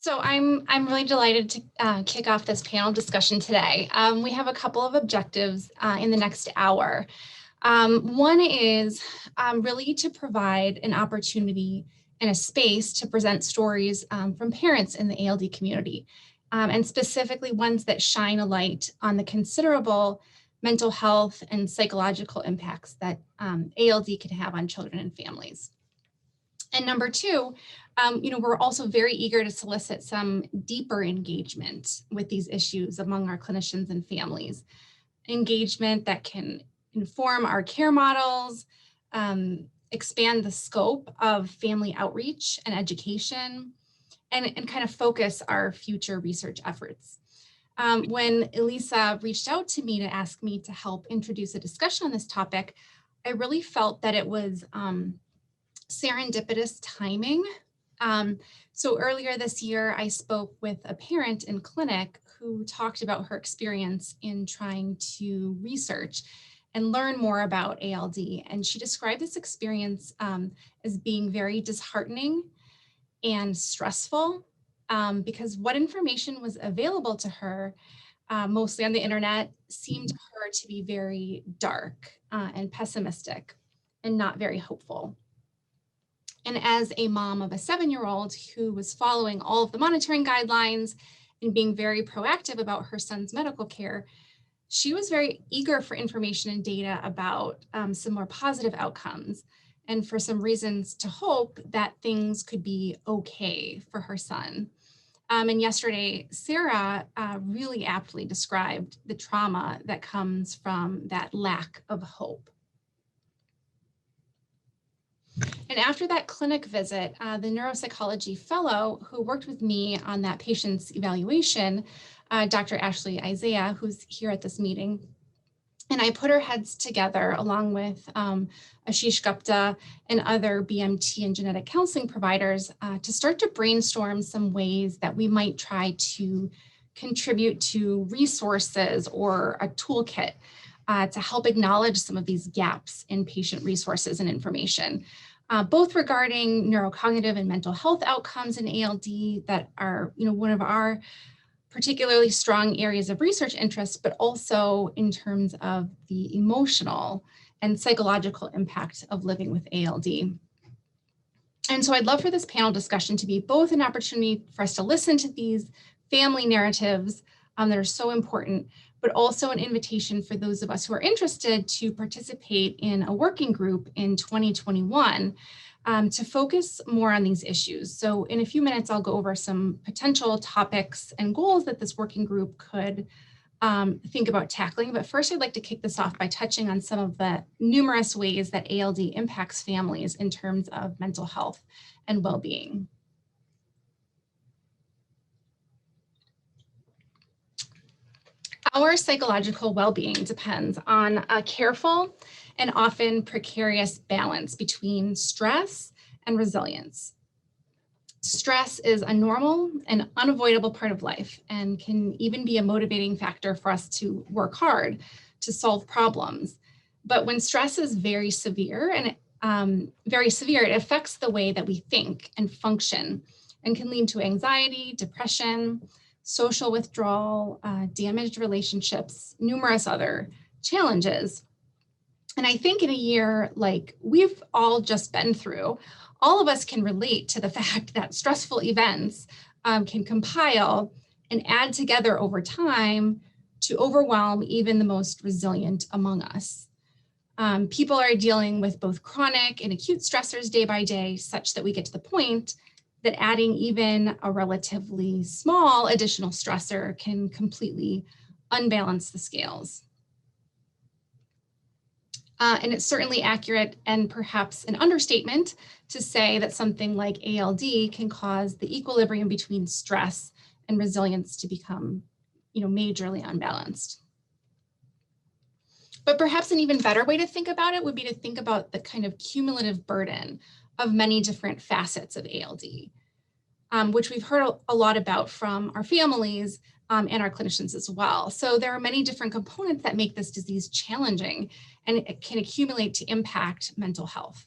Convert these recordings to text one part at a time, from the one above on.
So I'm really delighted to kick off this panel discussion today. We have a couple of objectives in the next hour. One is really to provide an opportunity and a space to present stories from parents in the ALD community, and specifically ones that shine a light on the considerable mental health and psychological impacts that ALD can have on children and families. And number two, we're also very eager to solicit some deeper engagement with these issues among our clinicians and families. Engagement that can inform our care models, expand the scope of family outreach and education, and kind of focus our future research efforts. When Elisa reached out to me to ask me to help introduce a discussion on this topic, I really felt that it was serendipitous timing. So earlier this year, I spoke with a parent in clinic who talked about her experience in trying to research and learn more about ALD. And she described this experience as being very disheartening and stressful because what information was available to her, mostly on the internet, seemed to her to be very dark and pessimistic and not very hopeful. And as a mom of a 7-year-old who was following all of the monitoring guidelines and being very proactive about her son's medical care, she was very eager for information and data about some more positive outcomes and for some reasons to hope that things could be okay for her son. And yesterday, Sarah really aptly described the trauma that comes from that lack of hope. And after that clinic visit, the neuropsychology fellow who worked with me on that patient's evaluation, Dr. Ashley Isaiah, who's here at this meeting, and I put our heads together along with Ashish Gupta and other BMT and genetic counseling providers to start to brainstorm some ways that we might try to contribute to resources or a toolkit to help acknowledge some of these gaps in patient resources and information, both regarding neurocognitive and mental health outcomes in ALD that are, one of our particularly strong areas of research interest, but also in terms of the emotional and psychological impact of living with ALD. And so I'd love for this panel discussion to be both an opportunity for us to listen to these family narratives that are so important, but also an invitation for those of us who are interested to participate in a working group in 2021 to focus more on these issues. So in a few minutes, I'll go over some potential topics and goals that this working group could think about tackling. But first, I'd like to kick this off by touching on some of the numerous ways that ALD impacts families in terms of mental health and well-being. Our psychological well-being depends on a careful and often precarious balance between stress and resilience. Stress is a normal and unavoidable part of life and can even be a motivating factor for us to work hard to solve problems. But when stress is very severe, it affects the way that we think and function and can lead to anxiety, depression, social withdrawal, damaged relationships, numerous other challenges. And I think in a year like we've all just been through, all of us can relate to the fact that stressful events can compile and add together over time to overwhelm even the most resilient among us. People are dealing with both chronic and acute stressors day by day, such that we get to the point that adding even a relatively small additional stressor can completely unbalance the scales. And it's certainly accurate and perhaps an understatement to say that something like ALD can cause the equilibrium between stress and resilience to become, majorly unbalanced. But perhaps an even better way to think about it would be to think about the kind of cumulative burden of many different facets of ALD, which we've heard a lot about from our families and our clinicians as well. So there are many different components that make this disease challenging, and it can accumulate to impact mental health.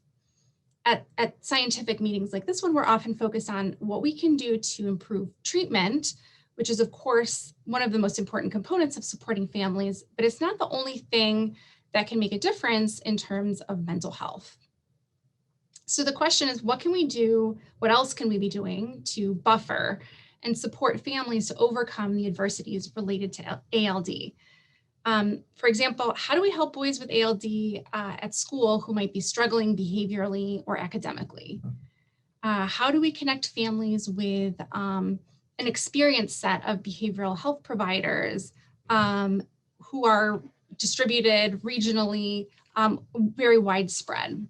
at scientific meetings like this one, we're often focused on what we can do to improve treatment, which is, of course, one of the most important components of supporting families, but it's not the only thing that can make a difference in terms of mental health. So the question is, what can we do? What else can we be doing to buffer and support families to overcome the adversities related to ALD? For example, how do we help boys with ALD at school who might be struggling behaviorally or academically? How do we connect families with an experienced set of behavioral health providers who are distributed regionally, very widespread?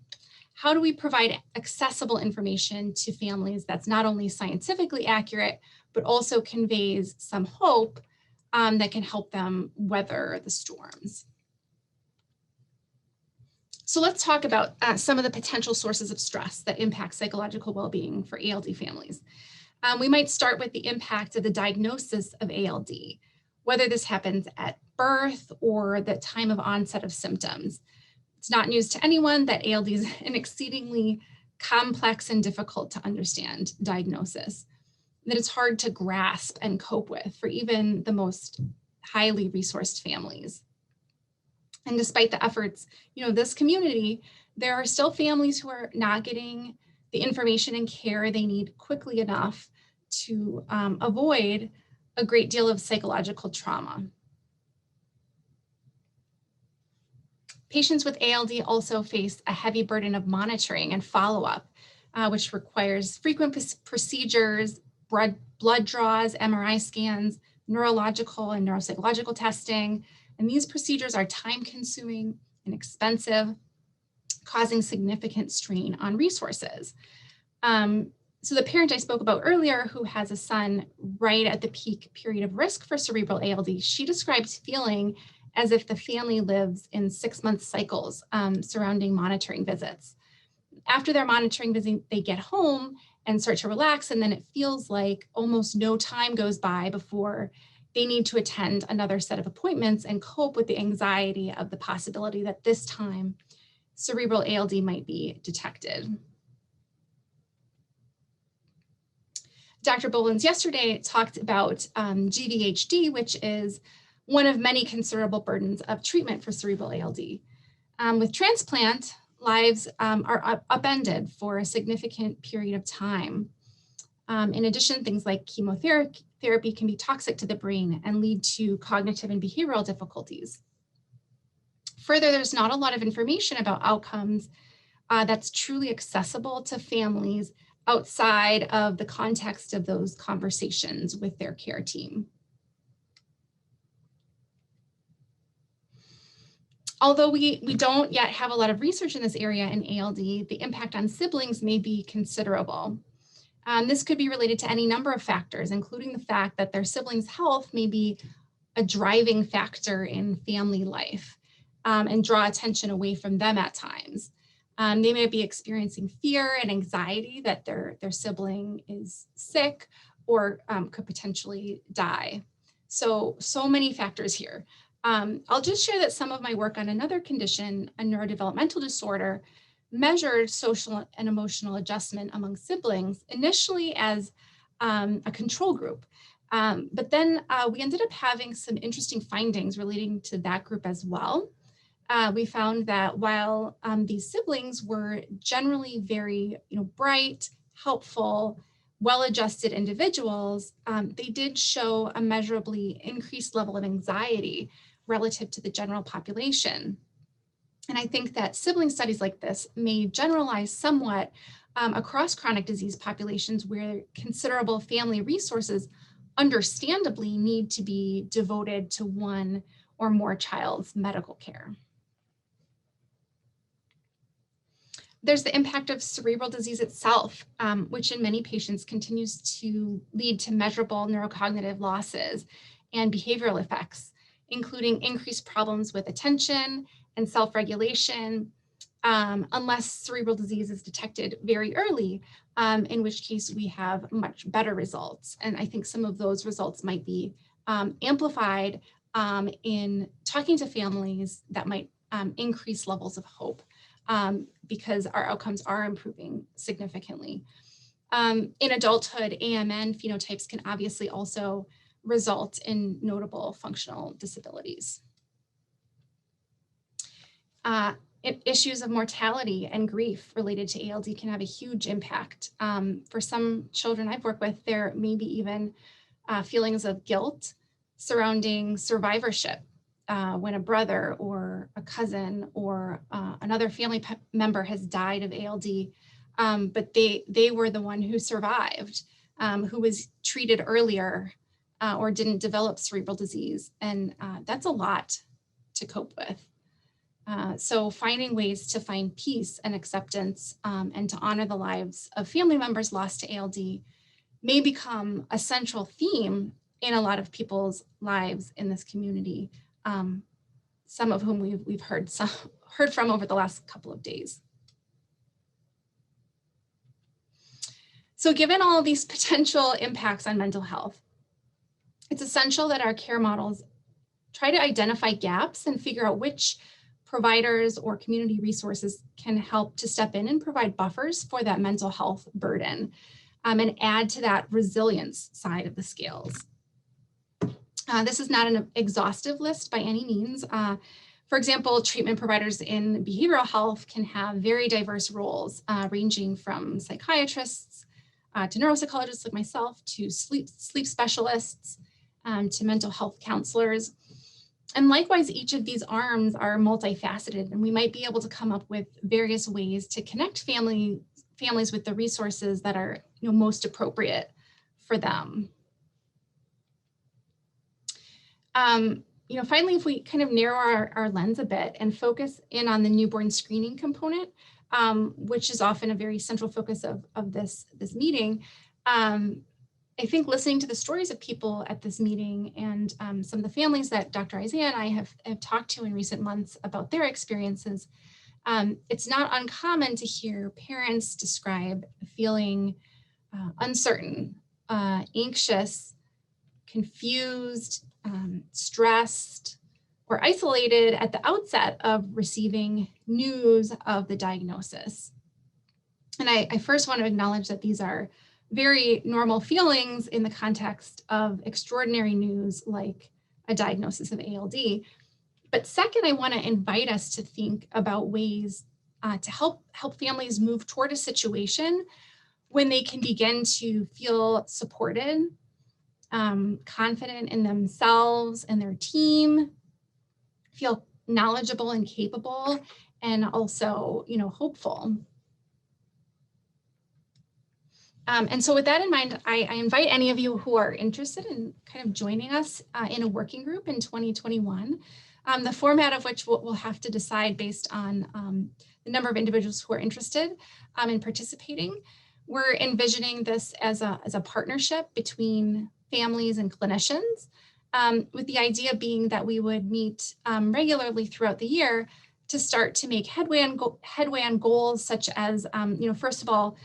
How do we provide accessible information to families that's not only scientifically accurate, but also conveys some hope that can help them weather the storms? So let's talk about some of the potential sources of stress that impact psychological well-being for ALD families. We might start with the impact of the diagnosis of ALD, whether this happens at birth or the time of onset of symptoms. It's not news to anyone that ALD is an exceedingly complex and difficult to understand diagnosis, that it's hard to grasp and cope with for even the most highly resourced families. And despite the efforts, this community, there are still families who are not getting the information and care they need quickly enough to avoid a great deal of psychological trauma. Patients with ALD also face a heavy burden of monitoring and follow-up, which requires frequent procedures, blood draws, MRI scans, neurological and neuropsychological testing. And these procedures are time-consuming and expensive, causing significant strain on resources. So the parent I spoke about earlier, who has a son right at the peak period of risk for cerebral ALD, she describes feeling as if the family lives in 6-month cycles surrounding monitoring visits. After their monitoring visit, they get home and start to relax, and then it feels like almost no time goes by before they need to attend another set of appointments and cope with the anxiety of the possibility that this time cerebral ALD might be detected. Dr. Bolins yesterday talked about GVHD, which is one of many considerable burdens of treatment for cerebral ALD. With transplant, lives are upended for a significant period of time. In addition, things like chemotherapy can be toxic to the brain and lead to cognitive and behavioral difficulties. Further, there's not a lot of information about outcomes that's truly accessible to families outside of the context of those conversations with their care team. Although we don't yet have a lot of research in this area in ALD, the impact on siblings may be considerable. This could be related to any number of factors, including the fact that their siblings' health may be a driving factor in family life and draw attention away from them at times. They may be experiencing fear and anxiety that their sibling is sick or could potentially die. So many factors here. I'll just share that some of my work on another condition, a neurodevelopmental disorder, measured social and emotional adjustment among siblings, initially as a control group. But then we ended up having some interesting findings relating to that group as well. We found that while these siblings were generally very bright, helpful, well-adjusted individuals, they did show a measurably increased level of anxiety relative to the general population. And I think that sibling studies like this may generalize somewhat across chronic disease populations where considerable family resources understandably need to be devoted to one or more child's medical care. There's the impact of cerebral disease itself, which in many patients continues to lead to measurable neurocognitive losses and behavioral effects, including increased problems with attention and self-regulation, unless cerebral disease is detected very early, in which case we have much better results. And I think some of those results might be amplified in talking to families that might increased levels of hope because our outcomes are improving significantly. In adulthood, AMN phenotypes can obviously also result in notable functional disabilities. Issues of mortality and grief related to ALD can have a huge impact. For some children I've worked with, there may be even feelings of guilt surrounding survivorship when a brother or a cousin or another family member has died of ALD, but they were the one who survived, who was treated earlier or didn't develop cerebral disease. And that's a lot to cope with. So finding ways to find peace and acceptance and to honor the lives of family members lost to ALD may become a central theme in a lot of people's lives in this community, some of whom we've heard from over the last couple of days. So given all of these potential impacts on mental health, it's essential that our care models try to identify gaps and figure out which providers or community resources can help to step in and provide buffers for that mental health burden and add to that resilience side of the scales. This is not an exhaustive list by any means. For example, treatment providers in behavioral health can have very diverse roles, ranging from psychiatrists to neuropsychologists like myself, to sleep specialists, to mental health counselors. And likewise, each of these arms are multifaceted, and we might be able to come up with various ways to connect families with the resources that are most appropriate for them. Finally, if we kind of narrow our lens a bit and focus in on the newborn screening component, which is often a very central focus of this meeting, I think listening to the stories of people at this meeting and some of the families that Dr. Isaiah and I have talked to in recent months about their experiences, it's not uncommon to hear parents describe feeling uncertain, anxious, confused, stressed, or isolated at the outset of receiving news of the diagnosis. And I first want to acknowledge that these are very normal feelings in the context of extraordinary news like a diagnosis of ALD. But second, I want to invite us to think about ways to help families move toward a situation when they can begin to feel supported, confident in themselves and their team, feel knowledgeable and capable, and also, hopeful. And so with that in mind, I invite any of you who are interested in kind of joining us in a working group in 2021, the format of which we'll have to decide based on the number of individuals who are interested in participating. We're envisioning this as a partnership between families and clinicians, with the idea being that we would meet regularly throughout the year to start to make headway on goals such as, first of all,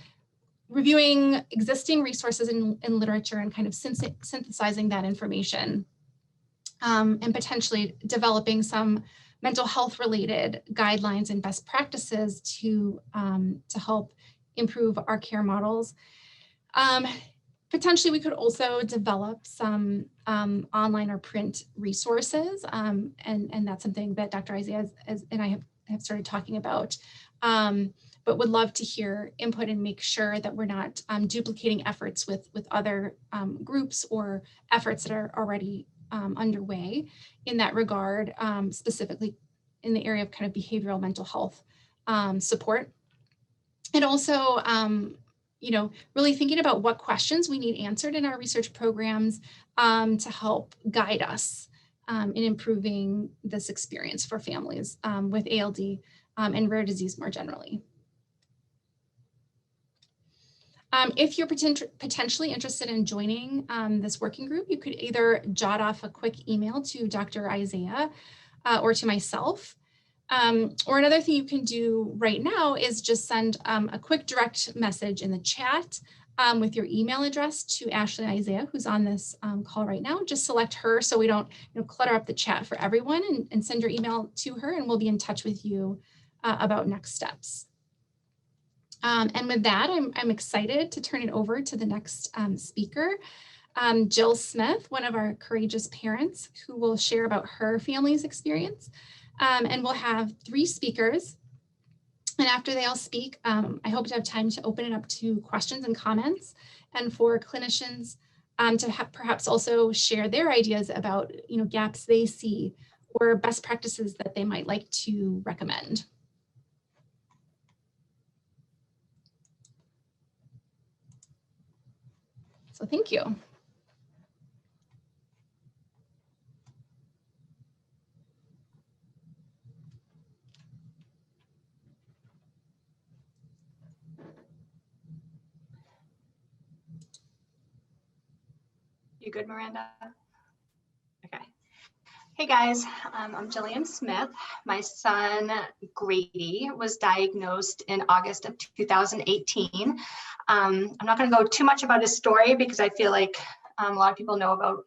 reviewing existing resources in literature and kind of synthesizing that information, and potentially developing some mental health related guidelines and best practices to help improve our care models. Potentially, we could also develop some online or print resources, and that's something that Dr. Isaiah and I have started talking about. But would love to hear input and make sure that we're not duplicating efforts with other groups or efforts that are already underway in that regard, specifically in the area of kind of behavioral mental health support. And also, really thinking about what questions we need answered in our research programs to help guide us in improving this experience for families with ALD and rare disease more generally. If you're potentially interested in joining this working group, you could either jot off a quick email to Dr. Isaiah or to myself. Or another thing you can do right now is just send a quick direct message in the chat with your email address to Ashley Isaiah, who's on this call right now. Just select her so we don't clutter up the chat for everyone, and send your email to her, and we'll be in touch with you about next steps. And with that, I'm excited to turn it over to the next speaker, Jill Smith, one of our courageous parents, who will share about her family's experience. And we'll have 3 speakers. And after they all speak, I hope to have time to open it up to questions and comments, and for clinicians to perhaps also share their ideas about gaps they see or best practices that they might like to recommend. So thank you. You good, Miranda? Okay. Hey guys, I'm Jillian Smith. My son Grady was diagnosed in August of 2018. I'm not going to go too much about his story because I feel like a lot of people know about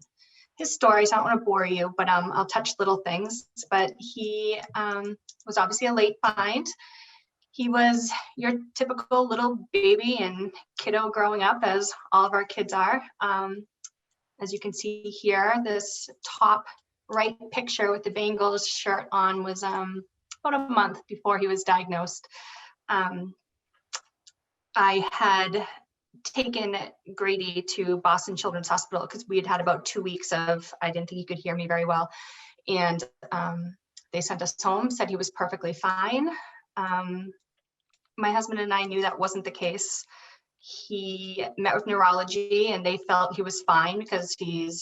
his story, so I don't want to bore you, but I'll touch little things. But he was obviously a late find. He was your typical little baby and kiddo growing up, as all of our kids are. As you can see here, this top right picture with the Bengals shirt on was about a month before he was diagnosed. I had taken Grady to Boston Children's Hospital because we had had about 2 weeks of, I didn't think he could hear me very well. And they sent us home, said he was perfectly fine. My husband and I knew that wasn't the case. He met with neurology and they felt he was fine because he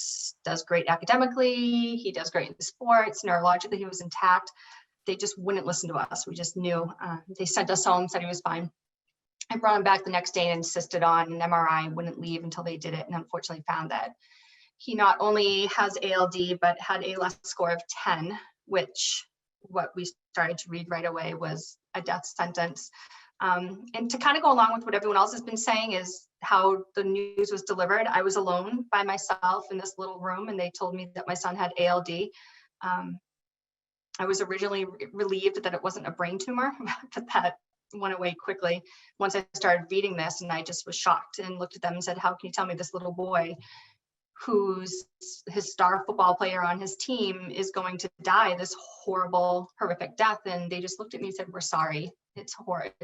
does great academically, he does great in sports, neurologically he was intact. They just wouldn't listen to us. We just knew. They sent us home, said he was fine. I brought him back the next day and insisted on an MRI, wouldn't leave until they did it, and unfortunately found that he not only has ALD, but had a less score of 10, which what we started to read right away was a death sentence. And to kind of go along with what everyone else has been saying is how the news was delivered. I was alone by myself in this little room and they told me that my son had ALD. I was originally relieved that it wasn't a brain tumor, but that went away quickly once I started reading this, and I just was shocked and looked at them and said, how can you tell me this little boy who's his star football player on his team is going to die this horrible, horrific death? And they just looked at me and said, we're sorry. It's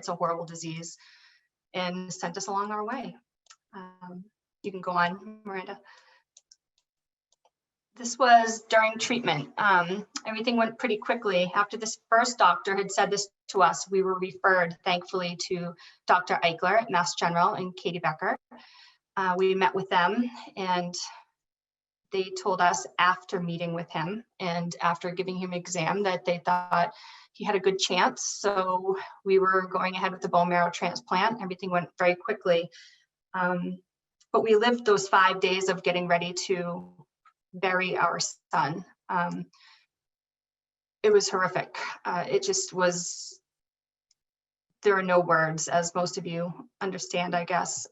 a horrible disease, and sent us along our way. You can go on, Miranda. This was during treatment. Everything went pretty quickly. After this first doctor had said this to us, we were referred, thankfully, to Dr. Eichler at Mass General and Katie Becker. We met with them and they told us after meeting with him and after giving him an exam that they thought he had a good chance. So we were going ahead with the bone marrow transplant. Everything went very quickly. But we lived those 5 days of getting ready to bury our son. It was horrific. It just was, there are no words, as most of you understand, I guess.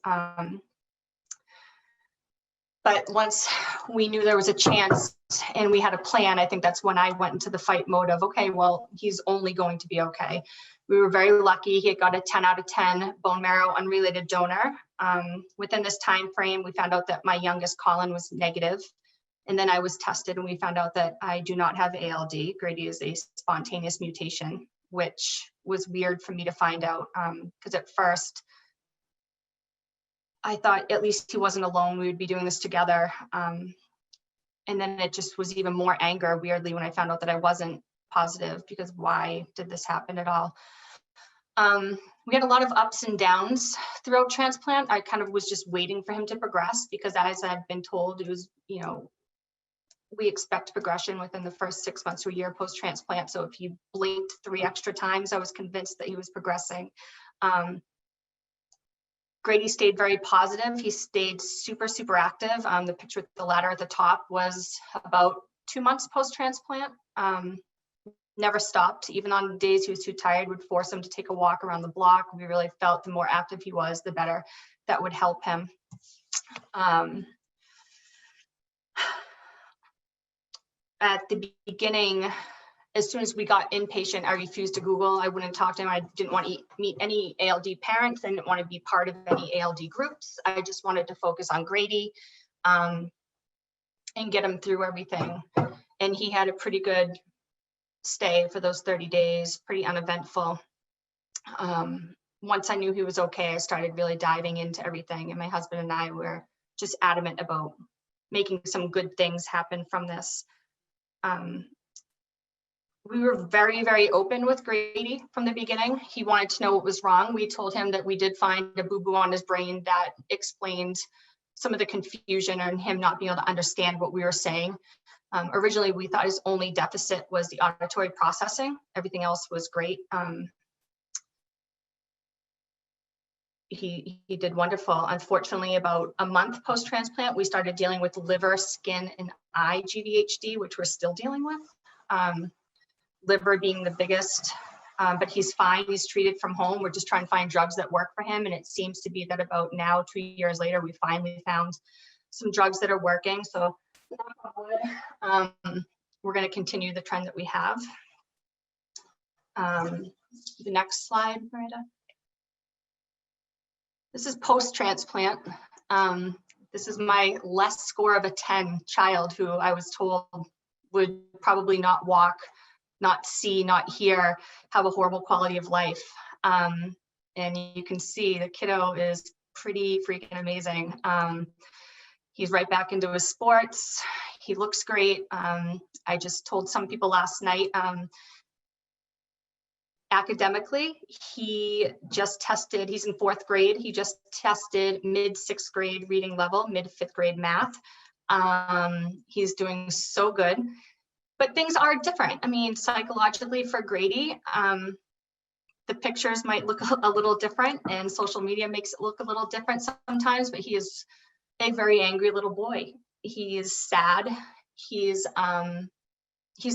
But once we knew there was a chance and we had a plan, I think that's when I went into the fight mode of, okay, well, he's only going to be okay. We were very lucky. He had got a 10 out of 10 bone marrow unrelated donor. Within this time frame, we found out that my youngest, Colin, was negative. And then I was tested and we found out that I do not have ALD. Grady is a spontaneous mutation, which was weird for me to find out because at first, I thought at least he wasn't alone. We would be doing this together. And then it just was even more anger, weirdly, when I found out that I wasn't positive, because why did this happen at all? We had a lot of ups and downs throughout transplant. I kind of was just waiting for him to progress because, as I've been told, it was, you know, we expect progression within the first 6 months to a year post-transplant. So if he blinked 3 extra times, I was convinced that he was progressing. Grady stayed very positive. He stayed super, super active. The picture with the ladder at the top was about 2 months post-transplant. never stopped. Even on days he was too tired, would force him to take a walk around the block. We really felt the more active he was, the better that would help him. At the beginning, as soon as we got inpatient, I refused to Google. I wouldn't talk to him. I didn't want to meet any ALD parents. I didn't want to be part of any ALD groups. I just wanted to focus on Grady and get him through everything. And he had a pretty good stay for those 30 days, pretty uneventful. Once I knew he was okay, I started really diving into everything. And my husband and I were just adamant about making some good things happen from this. We were very, very open with Grady from the beginning. He wanted to know what was wrong. We told him that we did find a boo-boo on his brain that explained some of the confusion and him not being able to understand what we were saying. Originally, we thought his only deficit was the auditory processing. Everything else was great. He did wonderful. Unfortunately, about a month post-transplant, we started dealing with liver, skin, and eye GVHD, which we're still dealing with. Liver being the biggest, but he's fine. He's treated from home. We're just trying to find drugs that work for him. And it seems to be that about now, 2 years later, we finally found some drugs that are working. So we're going to continue the trend that we have. The next slide, Miranda. This is post-transplant. This is my less score of a 10 child who I was told would probably not walk, not see, not hear, have a horrible quality of life. And you can see the kiddo is pretty freaking amazing. He's right back into his sports. He looks great. I just told some people last night, academically, he just tested, he's in 4th grade. He just tested mid 6th grade reading level, mid 5th grade math. He's doing so good, but things are different. I mean, psychologically for Grady, the pictures might look a little different and social media makes it look a little different sometimes, but he is a very angry little boy. He is sad. He's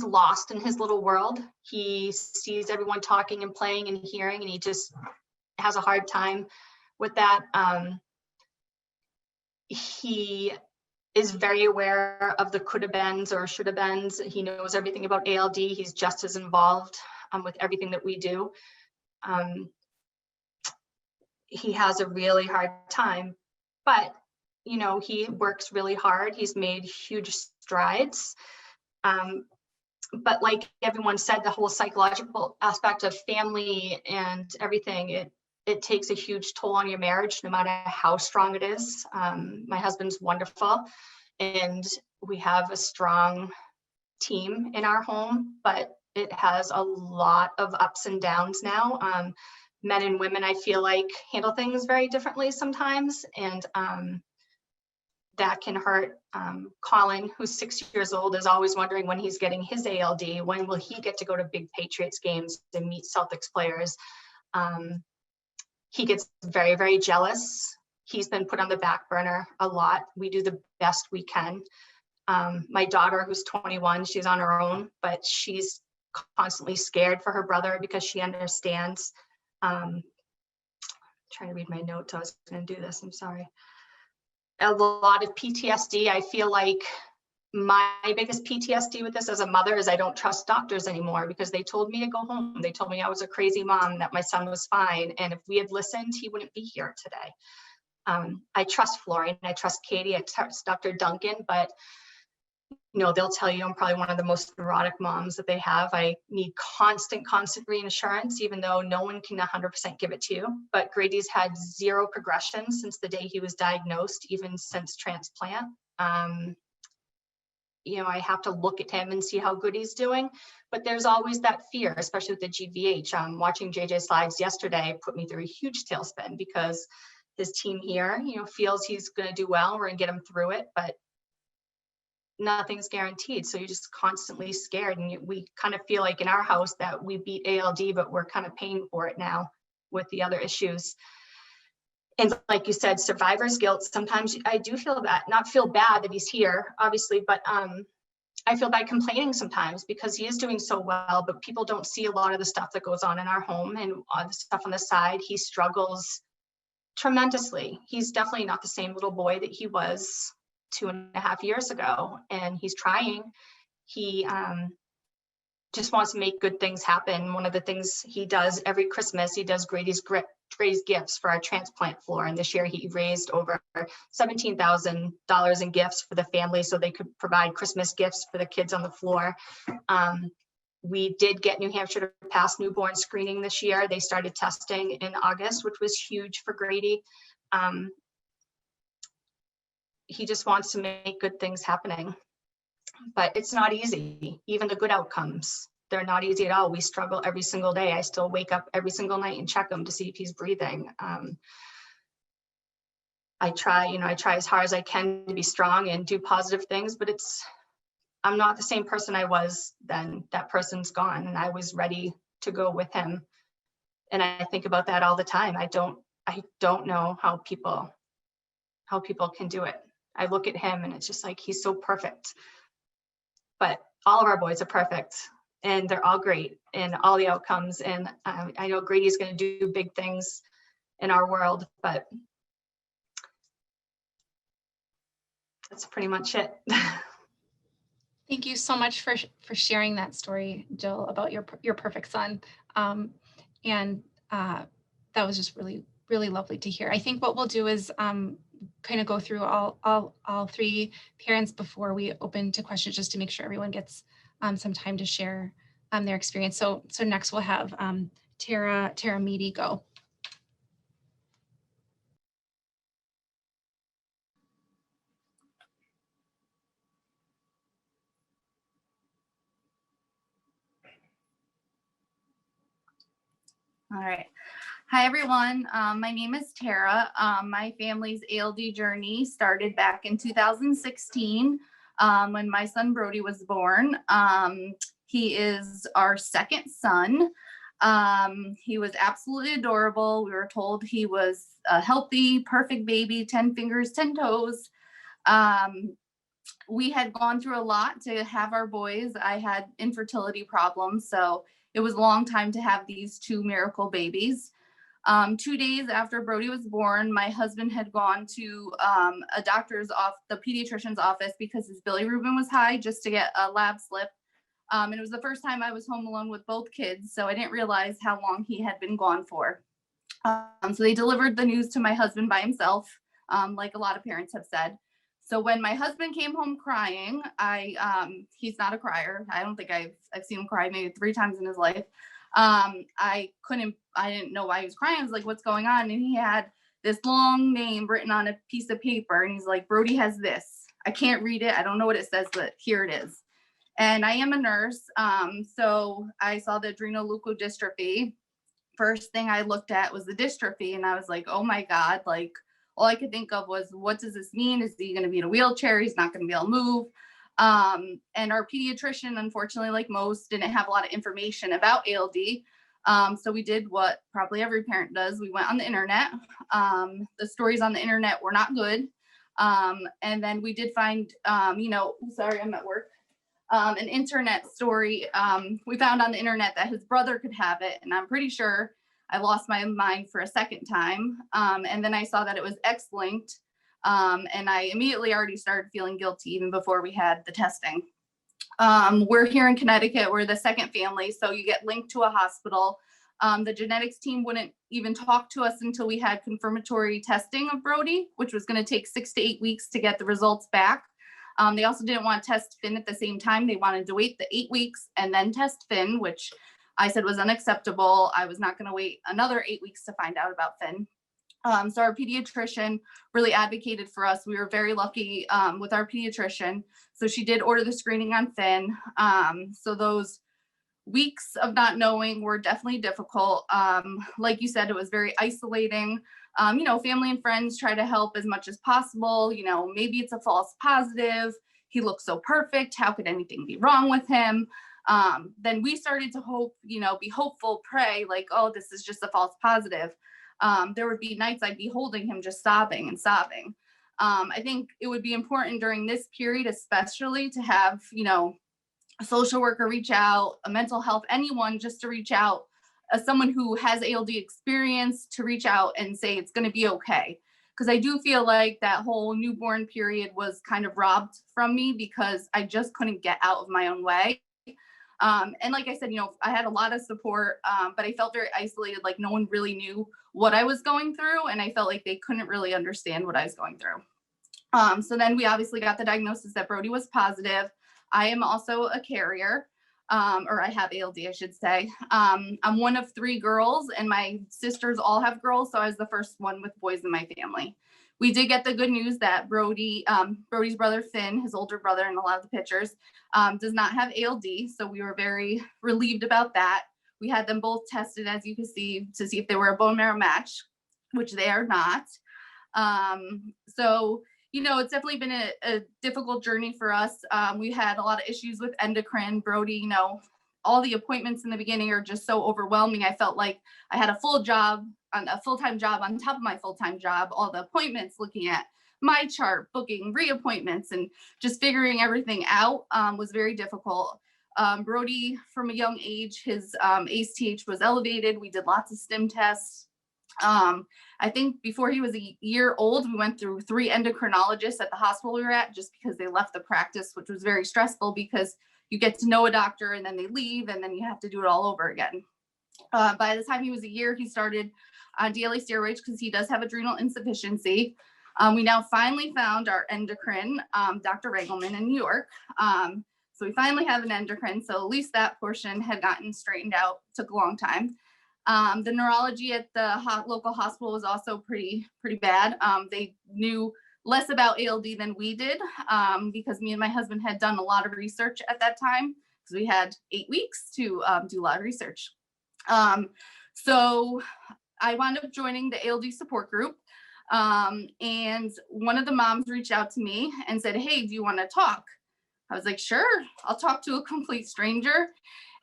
lost in his little world. He sees everyone talking and playing and hearing, and he just has a hard time with that. He is very aware of the could-have-beens or should-have-beens. He knows everything about ALD. He's just as involved with everything that we do. He has a really hard time, but you know, he works really hard. He's made huge strides. But like everyone said, the whole psychological aspect of family and everything, it takes a huge toll on your marriage, no matter how strong it is. My husband's wonderful, and we have a strong team in our home, but it has a lot of ups and downs now. Men and women, I feel like, handle things very differently sometimes, and that can hurt. Colin, who's 6 years old, is always wondering when he's getting his ALD, when will he get to go to big Patriots games and meet Celtics players. He gets very, very jealous. He's been put on the back burner a lot. We do the best we can. My daughter, who's 21, she's on her own, but she's constantly scared for her brother because she understands. Trying to read my notes. I was going to do this. I'm sorry. A lot of PTSD. I feel like my biggest PTSD with this as a mother is I don't trust doctors anymore because they told me to go home. They told me I was a crazy mom, that my son was fine. And if we had listened, he wouldn't be here today. I trust Florian, I trust Katie, I trust Dr. Duncan, but you know, they'll tell you I'm probably one of the most neurotic moms that they have. I need constant reassurance, even though no one can 100% give it to you. But Grady's had 0 progression since the day he was diagnosed, even since transplant. You know, I have to look at him and see how good he's doing, but there's always that fear, especially with the GVH. Watching JJ slides yesterday put me through a huge tailspin because his team here, you know, feels he's going to do well. We're going to get him through it, but nothing's guaranteed. So you're just constantly scared. And we kind of feel like in our house that we beat ALD, but we're kind of paying for it now with the other issues. And like you said, survivor's guilt. Sometimes I do feel that, not feel bad that he's here, obviously, but I feel bad complaining sometimes because he is doing so well, but people don't see a lot of the stuff that goes on in our home and the stuff on the side. He struggles tremendously. He's definitely not the same little boy that he was 2.5 years ago, and he's trying. He just wants to make good things happen. One of the things he does every Christmas, he does Grady's gifts for our transplant floor. And this year he raised over $17,000 in gifts for the family so they could provide Christmas gifts for the kids on the floor. We did get New Hampshire to pass newborn screening this year. They started testing in August, which was huge for Grady. He just wants to make good things happening. But it's not easy. Even the good outcomes, they're not easy at all. We struggle every single day. I still wake up every single night and check him to see if he's breathing. I try as hard as I can to be strong and do positive things, but I'm not the same person I was then. That person's gone, and I was ready to go with him. And I think about that all the time. I don't know how people can do it. I look at him and it's just like, he's so perfect. But all of our boys are perfect, and they're all great in all the outcomes. And I know Grady's going to do big things in our world, but that's pretty much it. Thank you so much for sharing that story, Jill, about your perfect son. And that was just really, really lovely to hear. I think what we'll do is kind of go through all three parents before we open to questions, just to make sure everyone gets some time to share their experience. So next we'll have Tara Meady go. All right. Hi, everyone. My name is Tara. My family's ALD journey started back in 2016 when my son Brody was born. He is our second son. He was absolutely adorable. We were told he was a healthy, perfect baby, 10 fingers, 10 toes. We had gone through a lot to have our boys. I had infertility problems, so it was a long time to have these two miracle babies. 2 days after Brody was born, my husband had gone to a doctor's the pediatrician's office because his bilirubin was high, just to get a lab slip. And it was the first time I was home alone with both kids, so I didn't realize how long he had been gone for. So they delivered the news to my husband by himself, like a lot of parents have said. So when my husband came home crying, he's not a crier. I don't think I've seen him cry maybe 3 times in his life. I didn't know why he was crying. I was like, what's going on? And he had this long name written on a piece of paper. And he's like, Brody has this. I can't read it. I don't know what it says, but here it is. And I am a nurse. So I saw the adrenoleukodystrophy. First thing I looked at was the dystrophy. And I was like, oh my God, like all I could think of was, what does this mean? Is he going to be in a wheelchair? He's not going to be able to move. And our pediatrician, unfortunately, like most, didn't have a lot of information about ALD. So we did what probably every parent does. We went on the internet. The stories on the internet were not good. And then we did find, sorry, I'm at work. An internet story. We found on the internet that his brother could have it. And I'm pretty sure I lost my mind for a second time. And then I saw that it was X-linked. And I immediately already started feeling guilty even before we had the testing. We're here in Connecticut. We're the second family. So you get linked to a hospital. The genetics team wouldn't even talk to us until we had confirmatory testing of Brody, which was going to take 6 to 8 weeks to get the results back. They also didn't want to test Finn at the same time. They wanted to wait the 8 weeks and then test Finn, which I said was unacceptable. I was not going to wait another 8 weeks to find out about Finn. So our pediatrician really advocated for us. We were very lucky with our pediatrician. So she did order the screening on Finn. So those weeks of not knowing were definitely difficult. Like you said, it was very isolating. Family and friends try to help as much as possible. Maybe it's a false positive. He looks so perfect. How could anything be wrong with him? Then we started to hope, be hopeful, pray like, oh, this is just a false positive. There would be nights I'd be holding him just sobbing and sobbing. I think it would be important during this period, especially, to have, a social worker reach out, a mental health, anyone, just to reach out, someone who has ALD experience, to reach out and say it's going to be okay. Because I do feel like that whole newborn period was kind of robbed from me because I just couldn't get out of my own way. And like I said, I had a lot of support, but I felt very isolated, like no one really knew what I was going through, and I felt like they couldn't really understand what I was going through. So then we obviously got the diagnosis that Brody was positive. I am also a carrier, or I have ALD, I should say. I'm one of 3 girls, and my sisters all have girls, so I was the first one with boys in my family. We did get the good news that Brody's brother Finn, his older brother in a lot of the pictures, does not have ALD, so we were very relieved about that. We had them both tested, as you can see, to see if they were a bone marrow match, which they are not. So it's definitely been a difficult journey for us. We had a lot of issues with endocrine. Brody, all the appointments in the beginning are just so overwhelming. I felt like I had a full-time job on top of my full-time job, all the appointments, looking at my chart, booking reappointments, and just figuring everything out was very difficult. Brody, from a young age, his ACTH was elevated. We did lots of stim tests. I think before he was a year old, we went through 3 endocrinologists at the hospital we were at, just because they left the practice, which was very stressful because you get to know a doctor and then they leave and then you have to do it all over again. By the time he was a year, he started on daily steroids because he does have adrenal insufficiency. We now finally found our endocrine, Dr. Regelman in New York. So we finally have an endocrine. So at least that portion had gotten straightened out. Took a long time. The neurology at the local hospital was also pretty bad. They knew less about ALD than we did because me and my husband had done a lot of research at that time, because we had 8 weeks to do a lot of research. So I wound up joining the Ald Support Group, and one of the moms reached out to me and said, "Hey, do you want to talk?" I was like, "Sure, I'll talk to a complete stranger."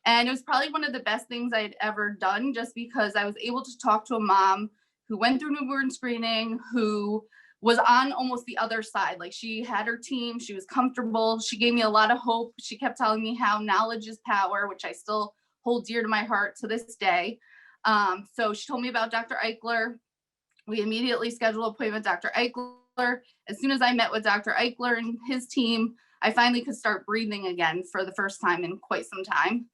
And it was probably one of the best things I had ever done, just because I was able to talk to a mom who went through newborn screening, who was on almost the other side. Like, she had her team, she was comfortable. She gave me a lot of hope. She kept telling me how knowledge is power, which I still hold dear to my heart to this day. So she told me about Dr. Eichler. We immediately scheduled an appointment with Dr. Eichler. As soon as I met with Dr. Eichler and his team, I finally could start breathing again for the first time in quite some time.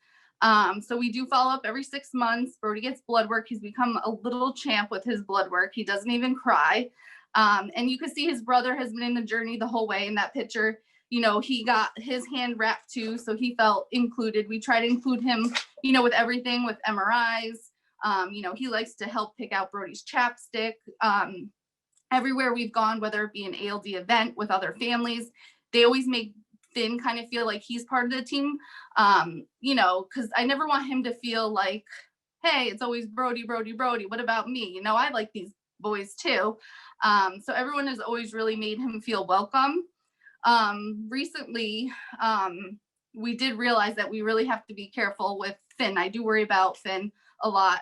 So we do follow up every 6 months. Brody gets blood work. He's become a little champ with his blood work. He doesn't even cry. And you can see his brother has been in the journey the whole way in that picture. He got his hand wrapped too, so he felt included. We try to include him, with everything, with MRIs. He likes to help pick out Brody's chapstick. Everywhere we've gone, whether it be an ALD event with other families, they always make Finn kind of feel like he's part of the team, because I never want him to feel like, hey, it's always Brody, Brody, Brody. What about me? I like these boys too. So everyone has always really made him feel welcome. Recently, we did realize that we really have to be careful with Finn. I do worry about Finn a lot.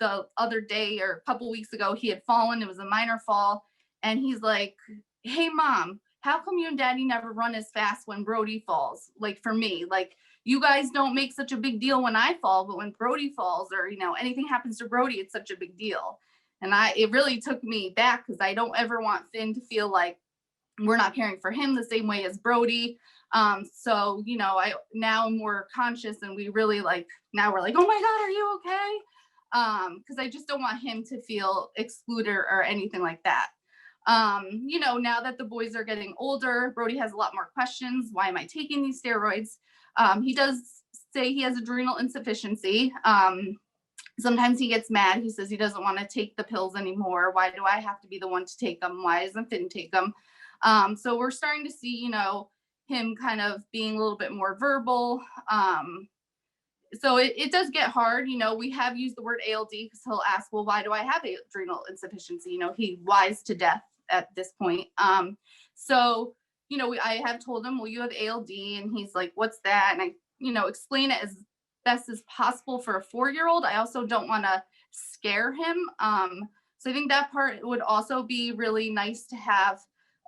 The other day or a couple weeks ago, he had fallen. It was a minor fall. And he's like, "Hey, Mom, how come you and Daddy never run as fast when Brody falls? Like, for me, like, you guys don't make such a big deal when I fall, but when Brody falls or, anything happens to Brody, it's such a big deal." And it really took me back, because I don't ever want Finn to feel like we're not caring for him the same way as Brody. So, I now am more conscious, and we really now we're like, "Oh my God, are you okay?" Because I just don't want him to feel excluded or anything like that. Now that the boys are getting older, Brody has a lot more questions. Why am I taking these steroids? He does say he has adrenal insufficiency. Sometimes he gets mad. He says he doesn't want to take the pills anymore. Why do I have to be the one to take them? Why doesn't Finn take them? So we're starting to see, him kind of being a little bit more verbal. So it does get hard. We have used the word ALD because he'll ask, "Well, why do I have adrenal insufficiency?" He lies to death at this point. So, I have told him, "Well, you have ALD," and he's like, "What's that?" And I, explain it as best as possible for a 4-year-old. I also don't want to scare him. So I think that part would also be really nice to have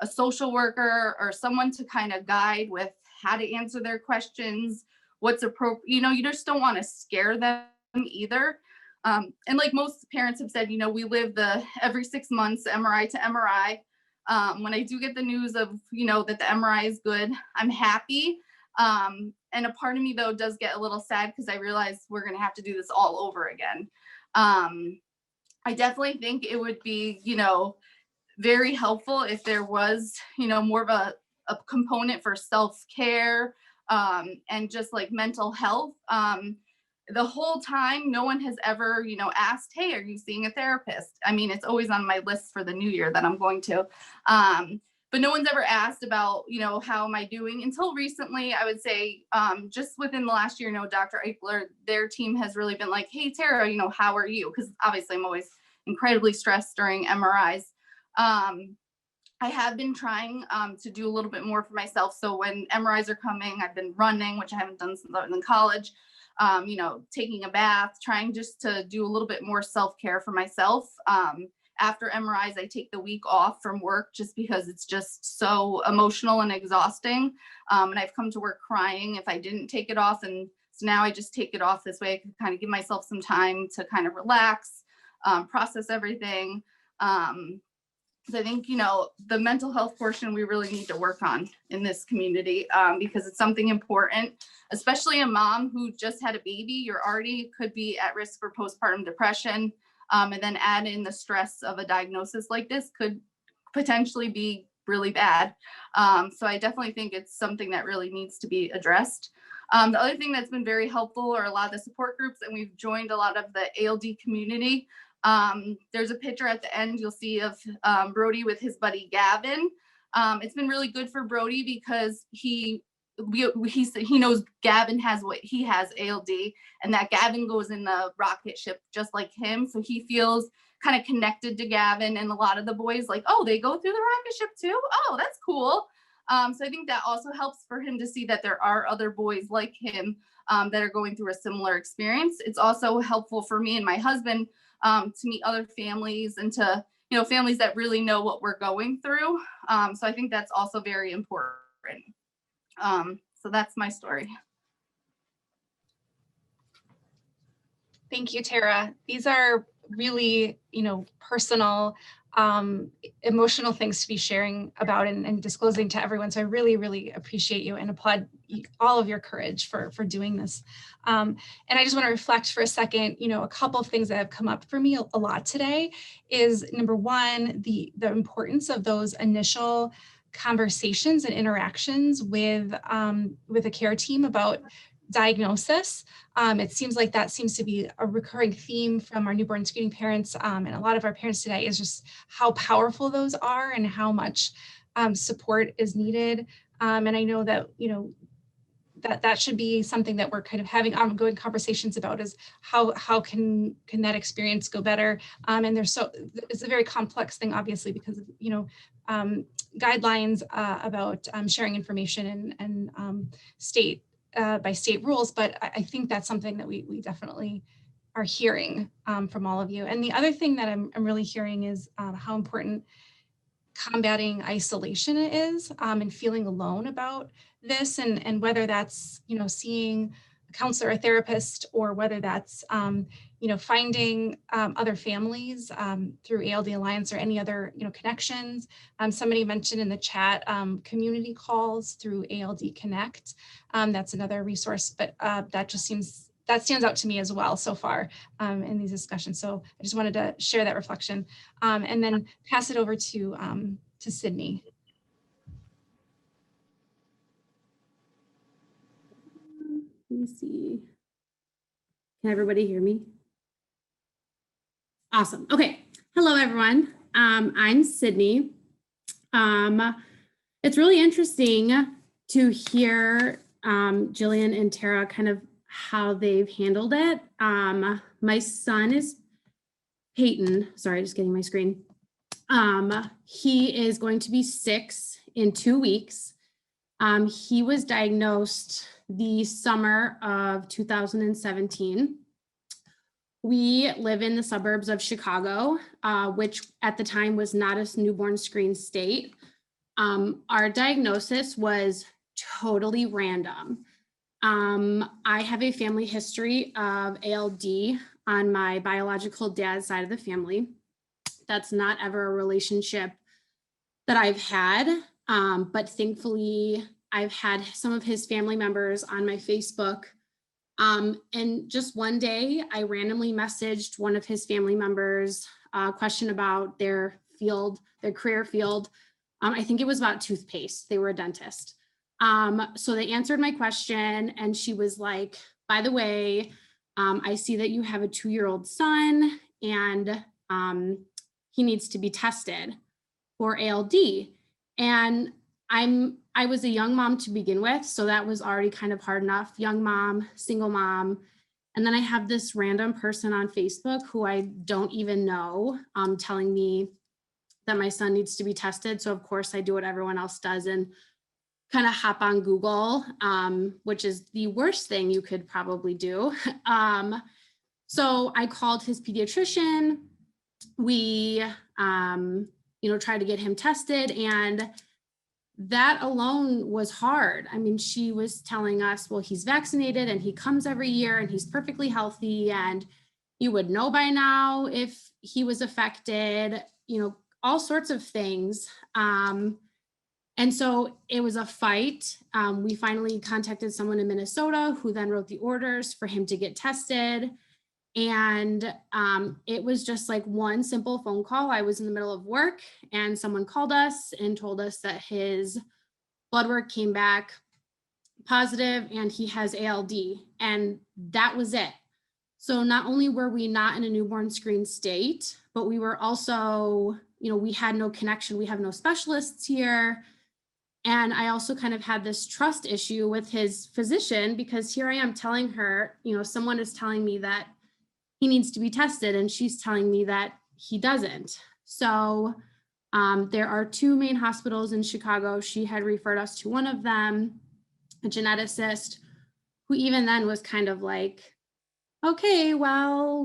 a social worker or someone to kind of guide with how to answer their questions, what's appropriate. You just don't want to scare them either. And like most parents have said, we live the every 6 months MRI to MRI. When I do get the news of, that the MRI is good, I'm happy. And a part of me though does get a little sad because I realize we're going to have to do this all over again. I definitely think it would be, very helpful if there was, more of a component for self-care and just like mental health. The whole time, no one has ever, asked, hey, are you seeing a therapist? I mean, it's always on my list for the new year that I'm going to. But no one's ever asked about, how am I doing? Until recently, I would say just within the last year, Dr. Eichler, their team has really been like, hey, Tara, how are you? Because obviously I'm always incredibly stressed during MRIs. I have been trying to do a little bit more for myself. So when MRIs are coming, I've been running, which I haven't done since I was in college, taking a bath, trying just to do a little bit more self-care for myself. After MRIs, I take the week off from work just because it's just so emotional and exhausting. And I've come to work crying if I didn't take it off. And so now I just take it off this way. I can kind of give myself some time to kind of relax, process everything. So I think, the mental health portion we really need to work on in this community because it's something important, especially a mom who just had a baby. You're already could be at risk for postpartum depression. And then add in the stress of a diagnosis like this could potentially be really bad. So I definitely think it's something that really needs to be addressed. The other thing that's been very helpful are a lot of the support groups, and we've joined a lot of the ALD community. There's a picture at the end you'll see of Brody with his buddy Gavin. It's been really good for Brody because he knows Gavin has ALD, and that Gavin goes in the rocket ship just like him. So he feels kind of connected to Gavin, and a lot of the boys like, oh, they go through the rocket ship too? Oh, that's cool. So I think that also helps for him to see that there are other boys like him that are going through a similar experience. It's also helpful for me and my husband to meet other families and to, families that really know what we're going through. So I think that's also very important. So that's my story. Thank you, Tara. These are really, personal, emotional things to be sharing about and disclosing to everyone. So I really, really appreciate you and applaud all of your courage for doing this. And I just want to reflect for a second, a couple of things that have come up for me a lot today is, number one, the importance of those initial conversations and interactions with a care team about diagnosis. It seems like that seems to be a recurring theme from our newborn screening parents and a lot of our parents today, is just how powerful those are and how much support is needed. And I know that, that should be something that we're kind of having ongoing conversations about, is how can that experience go better. And it's a very complex thing, obviously, because of, guidelines about sharing information and state by state rules. But I think that's something that we definitely are hearing from all of you. And the other thing that I'm really hearing is how important combating isolation is and feeling alone about this, and whether that's, seeing a counselor, a therapist, or whether that's, finding other families through ALD Alliance or any other, connections. Somebody mentioned in the chat community calls through ALD Connect. That's another resource, but that stands out to me as well so far in these discussions. So I just wanted to share that reflection and then pass it over to Sydne. Let me see. Can everybody hear me? Awesome. Okay. Hello, everyone. I'm Sydne. It's really interesting to hear Jillian and Tara kind of how they've handled it. My son is Peyton. Sorry, just getting my screen. He is going to be 6 in 2 weeks. He was diagnosed the summer of 2017. We live in the suburbs of Chicago, which at the time was not a newborn screen state. Our diagnosis was totally random. I have a family history of ALD on my biological dad's side of the family. That's not ever a relationship that I've had, but thankfully I've had some of his family members on my Facebook. And just one day I randomly messaged one of his family members a question about their field, their career field. I think it was about toothpaste. They were a dentist. So they answered my question and she was like, by the way, I see that you have a 2-year-old son and he needs to be tested for ALD. And I was a young mom to begin with, so that was already kind of hard enough. Young mom, single mom. And then I have this random person on Facebook who I don't even know telling me that my son needs to be tested. So of course I do what everyone else does and kind of hop on Google, which is the worst thing you could probably do. So I called his pediatrician. We, tried to get him tested, and that alone was hard. I mean, she was telling us, well, he's vaccinated and he comes every year and he's perfectly healthy and you would know by now if he was affected, all sorts of things. And so it was a fight. We finally contacted someone in Minnesota who then wrote the orders for him to get tested. And it was just like one simple phone call. I was in the middle of work and someone called us and told us that his blood work came back positive and he has ALD. And that was it. So not only were we not in a newborn screen state, but we were also, we had no connection. We have no specialists here. And I also kind of had this trust issue with his physician because here I am telling her, someone is telling me that he needs to be tested and she's telling me that he doesn't. So there are 2 main hospitals in Chicago. She had referred us to one of them, a geneticist, who even then was kind of like, okay, well,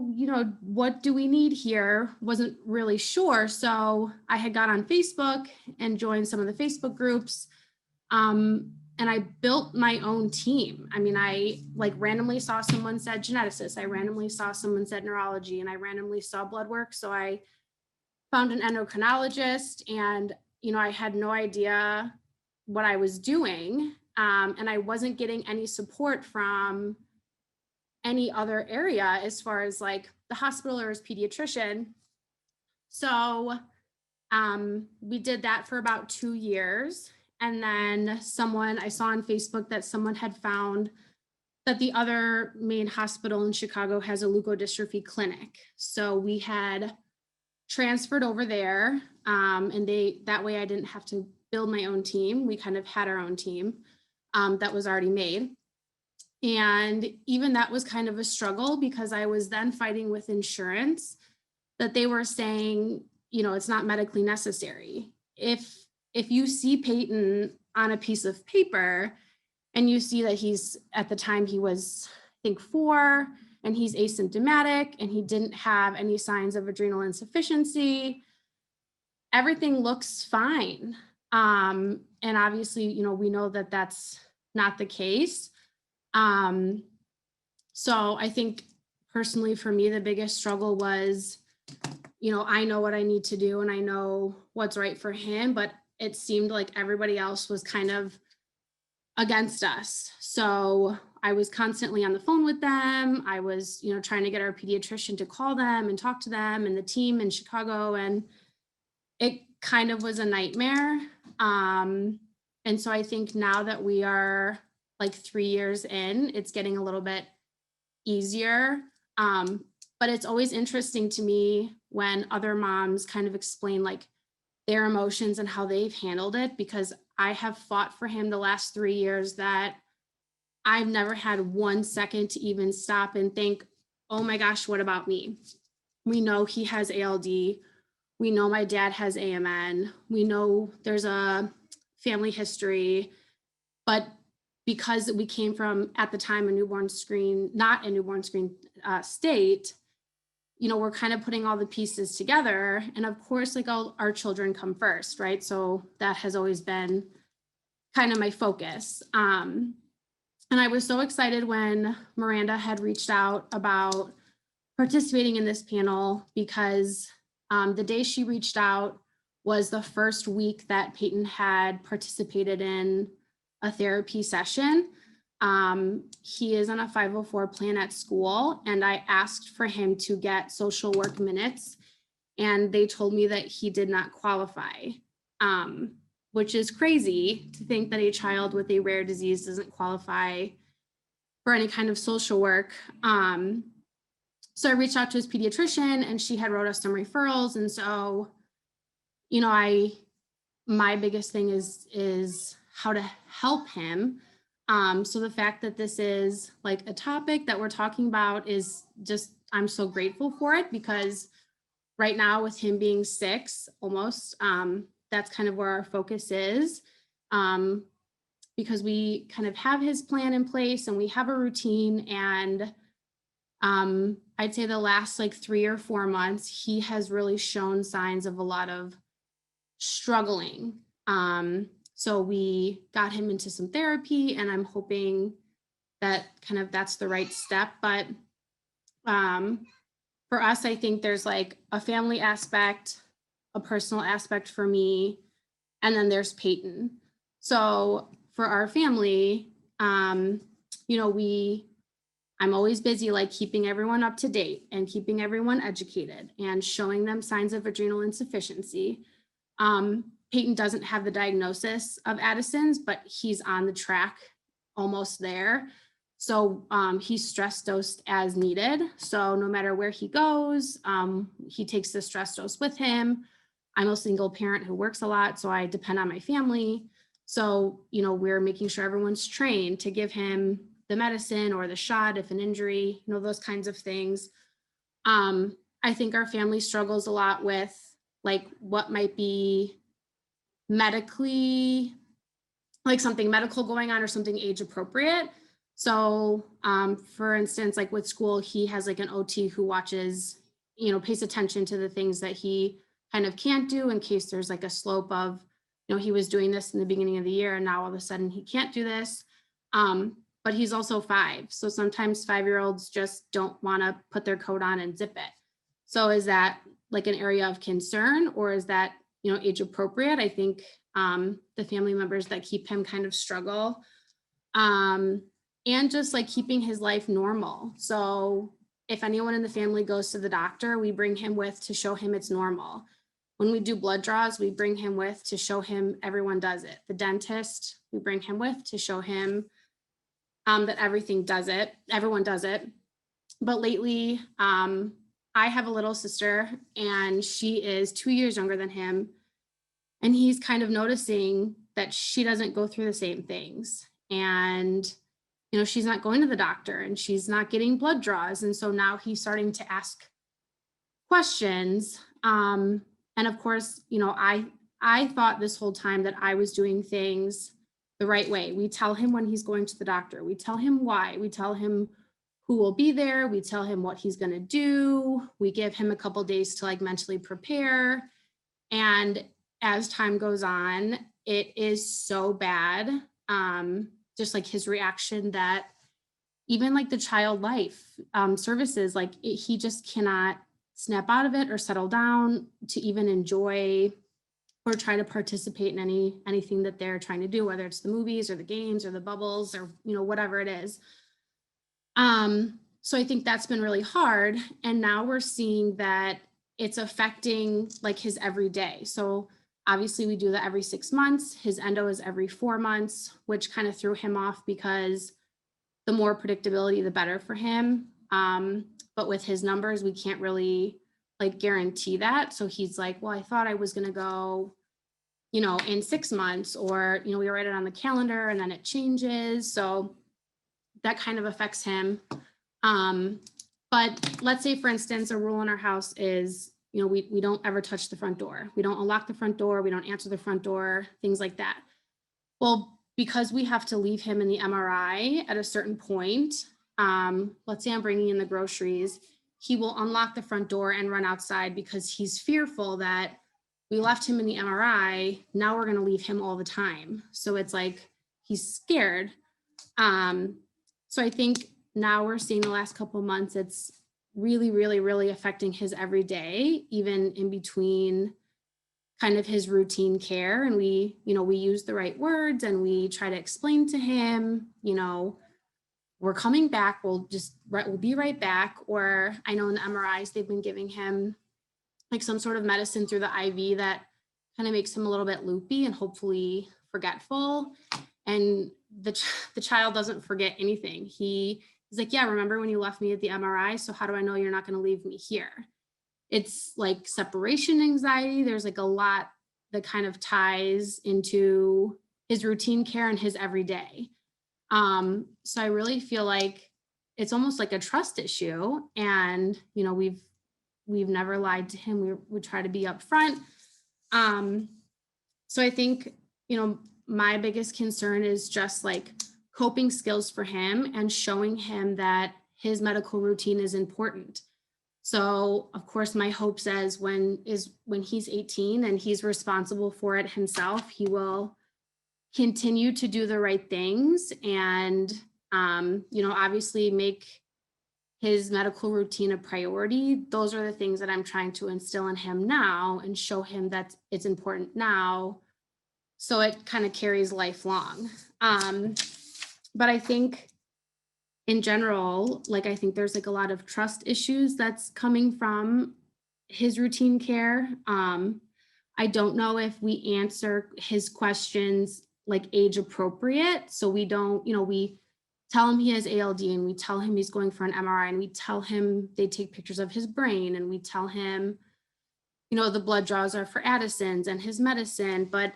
what do we need here? Wasn't really sure. So I had got on Facebook and joined some of the Facebook groups. And I built my own team. I mean, I randomly saw someone said geneticist. I randomly saw someone said neurology, and I randomly saw blood work. So I found an endocrinologist, and, I had no idea what I was doing. And I wasn't getting any support from any other area as far as like the hospital or his pediatrician. So we did that for about 2 years. And then I saw on Facebook that someone had found that the other main hospital in Chicago has a leukodystrophy clinic. So we had transferred over there, and that way I didn't have to build my own team. We kind of had our own team that was already made. And even that was kind of a struggle because I was then fighting with insurance that they were saying, it's not medically necessary. If you see Peyton on a piece of paper and you see that at the time he was, I think 4, and he's asymptomatic and he didn't have any signs of adrenal insufficiency, everything looks fine. And obviously, we know that that's not the case. So I think personally for me, the biggest struggle was, I know what I need to do and I know what's right for him, but it seemed like everybody else was kind of against us. So I was constantly on the phone with them. I was, trying to get our pediatrician to call them and talk to them and the team in Chicago. And it kind of was a nightmare. And so I think now that we are like 3 years in, it's getting a little bit easier. But it's always interesting to me when other moms kind of explain like their emotions and how they've handled it, because I have fought for him the last 3 years that I've never had 1 second to even stop and think, oh my gosh, what about me? We know he has ALD. We know my dad has AMN. We know there's a family history, but because we came from, at the time, not a newborn screen state, you know, we're kind of putting all the pieces together. And of course, like all our children come first, right? So that has always been kind of my focus. And I was so excited when Miranda had reached out about participating in this panel, because the day she reached out was the first week that Peyton had participated in a therapy session. He is on a 504 plan at school, and I asked for him to get social work minutes, and they told me that he did not qualify, which is crazy to think that a child with a rare disease doesn't qualify for any kind of social work. So I reached out to his pediatrician, and she had wrote us some referrals. And so, you know, my biggest thing is how to help him. So the fact that this is like a topic that we're talking about is just, I'm so grateful for it, because right now with him being 6 almost, that's kind of where our focus is, because we kind of have his plan in place and we have a routine. And I'd say the last like 3 or 4 months, he has really shown signs of a lot of struggling. So we got him into some therapy, and I'm hoping that kind of that's the right step. But for us, I think there's like a family aspect, a personal aspect for me, and then there's Peyton. So for our family, you know, I'm always busy like keeping everyone up to date and keeping everyone educated and showing them signs of adrenal insufficiency. Peyton doesn't have the diagnosis of Addison's, but he's on the track, almost there. So he's stress dosed as needed. So no matter where he goes, he takes the stress dose with him. I'm a single parent who works a lot, so I depend on my family. So, you know, we're making sure everyone's trained to give him the medicine or the shot if an injury, you know, those kinds of things. I think our family struggles a lot with like what might be medically, like something medical going on or something age appropriate. So for instance, like with school, he has like an OT who watches, you know, pays attention to the things that he kind of can't do in case there's like a slope of, you know, he was doing this in the beginning of the year and now all of a sudden he can't do this. But he's also 5. So sometimes 5-year-olds just don't want to put their coat on and zip it. So is that like an area of concern, or is that, you know, age appropriate? I think the family members that keep him kind of struggle. And just like keeping his life normal. So if anyone in the family goes to the doctor, we bring him with to show him it's normal. When we do blood draws, we bring him with to show him everyone does it. The dentist, we bring him with to show him that everyone does it. But lately, I have a little sister, and she is 2 years younger than him. And he's kind of noticing that she doesn't go through the same things. And, you know, she's not going to the doctor and she's not getting blood draws. And so now he's starting to ask questions. And of course, you know, I thought this whole time that I was doing things the right way. We tell him when he's going to the doctor. We tell him why. We tell him who will be there. We tell him what he's going to do. We give him a couple days to like mentally prepare. And as time goes on, it is so bad. Just like his reaction that even like the child life services, like he just cannot snap out of it or settle down to even enjoy or try to participate in anything that they're trying to do, whether it's the movies or the games or the bubbles or, you know, whatever it is. So I think that's been really hard. And now we're seeing that it's affecting like his everyday. So obviously we do that every 6 months. His endo is every 4 months, which kind of threw him off because the more predictability, the better for him. But with his numbers, we can't really like guarantee that. So he's like, well, I thought I was going to go, you know, in 6 months, or, you know, we write it on the calendar and then it changes. So that kind of affects him. But let's say, for instance, a rule in our house is, you know, we don't ever touch the front door. We don't unlock the front door. We don't answer the front door, things like that. Well, because we have to leave him in the MRI at a certain point, let's say I'm bringing in the groceries, he will unlock the front door and run outside because he's fearful that we left him in the MRI. Now we're going to leave him all the time. So it's like, he's scared. So I think now we're seeing the last couple of months, it's really, really, really affecting his everyday, even in between kind of his routine care. And we use the right words and we try to explain to him, we're coming back. We'll be right back. Or I know in the MRIs, they've been giving him like some sort of medicine through the IV that kind of makes him a little bit loopy and hopefully forgetful. And the child doesn't forget anything. He's like, yeah, remember when you left me at the MRI? So how do I know you're not going to leave me here? It's like separation anxiety. There's like a lot that kind of ties into his routine care and his everyday. So I really feel like it's almost like a trust issue. And, we've never lied to him. We try to be upfront. So I think, my biggest concern is just like coping skills for him and showing him that his medical routine is important. So of course, my hope says when he's 18 and he's responsible for it himself, he will continue to do the right things and, obviously make his medical routine a priority. Those are the things that I'm trying to instill in him now and show him that it's important now. So it kind of carries lifelong. But I think in general, like, I think there's like a lot of trust issues that's coming from his routine care. I don't know if we answer his questions like age appropriate. So we don't, we tell him he has ALD and we tell him he's going for an MRI and we tell him they take pictures of his brain and we tell him, the blood draws are for Addison's and his medicine, but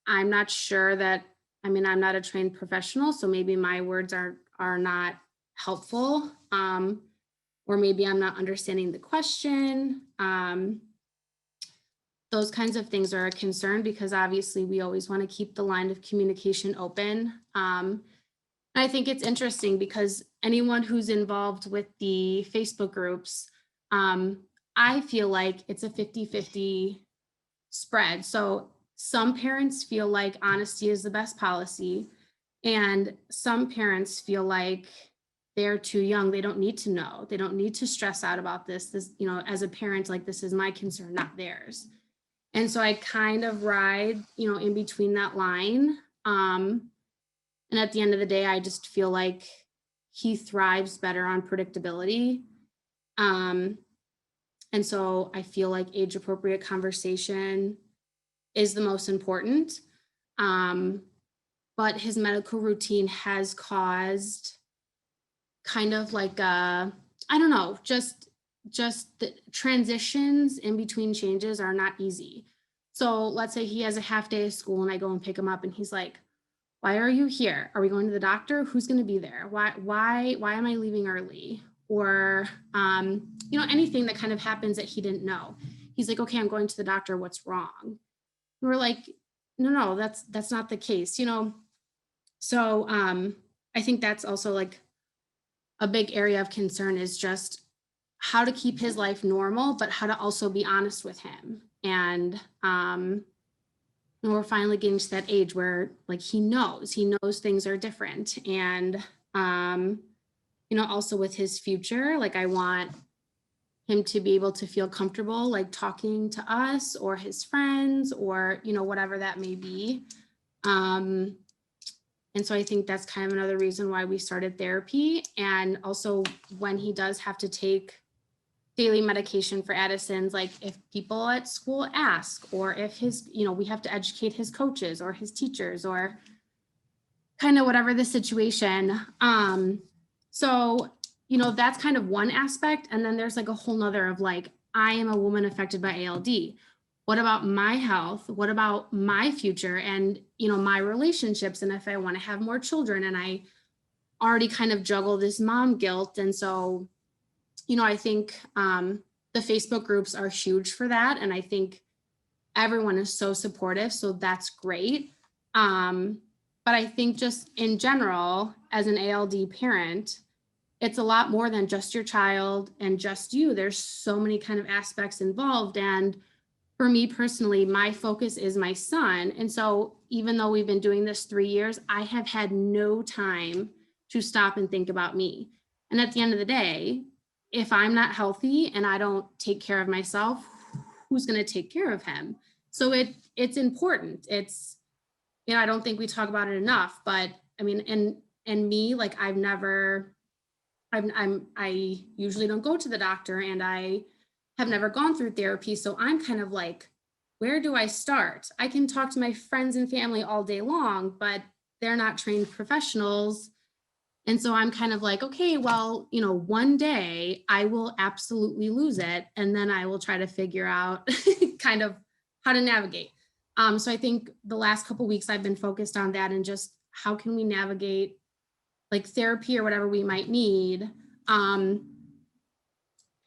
I'm not sure that, I'm not a trained professional, so maybe my words are not helpful, or maybe I'm not understanding the question. Those kinds of things are a concern because obviously we always want to keep the line of communication open. I think it's interesting because anyone who's involved with the Facebook groups, I feel like it's a 50-50 spread. So some parents feel like honesty is the best policy, and some parents feel like they're too young. They don't need to know. They don't need to stress out about this. As a parent, like, this is my concern, not theirs. And so I kind of ride, in between that line. And at the end of the day, I just feel like he thrives better on predictability. And so I feel like age appropriate conversation is the most important. But his medical routine has caused kind of like just the transitions in between changes are not easy. So let's say he has a half day of school and I go and pick him up and he's like, why are you here? Are we going to the doctor? Who's going to be there? Why am I leaving early? Or, anything that kind of happens that he didn't know. He's like, okay, I'm going to the doctor. What's wrong? And we're like, no, that's not the case, So I think that's also like a big area of concern is just how to keep his life normal, but how to also be honest with him. And we're finally getting to that age where like he knows things are different. And, also with his future, like I want him to be able to feel comfortable, like talking to us or his friends or, whatever that may be. And so I think that's kind of another reason why we started therapy. And also when he does have to take daily medication for Addison's, like if people at school ask, or if his, we have to educate his coaches or his teachers or kind of whatever the situation. So, that's kind of one aspect. And then there's like a whole nother of like, I am a woman affected by ALD. What about my health? What about my future and, my relationships? And if I want to have more children, and I already kind of juggle this mom guilt. And so, I think the Facebook groups are huge for that. And I think everyone is so supportive. So that's great. But I think just in general, as an ALD parent, it's a lot more than just your child and just you. There's so many kind of aspects involved. And for me personally, my focus is my son. And so even though we've been doing this 3 years, I have had no time to stop and think about me. And at the end of the day, if I'm not healthy and I don't take care of myself, who's going to take care of him? So it's important. It's, you know, I don't think we talk about it enough, but I mean, and me, like I usually don't go to the doctor, and I have never gone through therapy. So I'm kind of like, where do I start? I can talk to my friends and family all day long, but they're not trained professionals. And so I'm kind of like, okay, well, you know, one day I will absolutely lose it. And then I will try to figure out kind of how to navigate. So I think the last couple of weeks I've been focused on that, and just how can we navigate like therapy or whatever we might need